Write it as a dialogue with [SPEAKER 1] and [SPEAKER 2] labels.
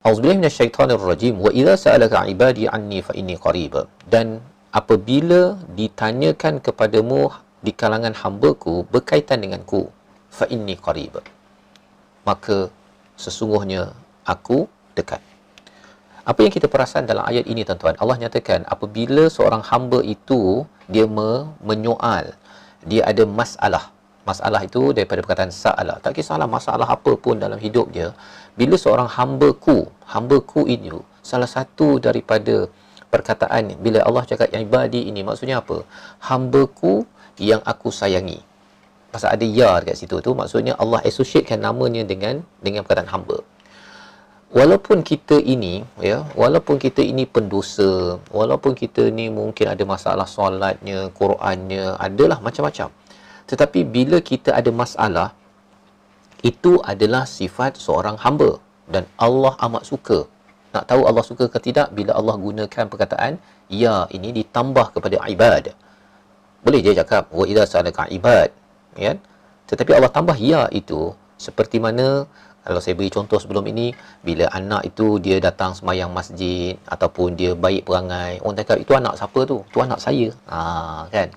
[SPEAKER 1] A'udzubillahi minasyaitonirrajim. Wa idza sa'alaka 'ibadi 'anni fa inni qarib. Dan apabila ditanyakan kepadamu di kalangan hamba-Ku berkaitan denganku, fa inni qarib, maka sesungguhnya aku dekat. Apa yang kita perasan dalam ayat ini, tuan-tuan? Allah nyatakan apabila seorang hamba itu dia menyoal, dia ada masalah. Masalah itu daripada perkataan sa'ala. Tak kisahlah masalah apa pun dalam hidup dia. Bila seorang hamba-Ku ini, salah satu daripada perkataan bila Allah cakap ibadi ini, maksudnya apa? Hamba-Ku yang aku sayangi. Pasal ada ya dekat situ tu, maksudnya Allah associatekan namanya dengan perkataan hamba. Walaupun kita ini pendosa, walaupun kita ni mungkin ada masalah solatnya, Qurannya, adalah macam-macam. Tetapi bila kita ada masalah, itu adalah sifat seorang hamba dan Allah amat suka. Nak tahu Allah suka ke tidak? Bila Allah gunakan perkataan ya ini ditambah kepada ibad. Boleh je cakap wa idza sa'alaka ibad, kan? Tetapi Allah tambah ya itu, seperti mana kalau saya beri contoh sebelum ini, bila anak itu dia datang semayang masjid ataupun dia baik perangai, orang cakap itu anak siapa tu? Tu anak saya. Kan?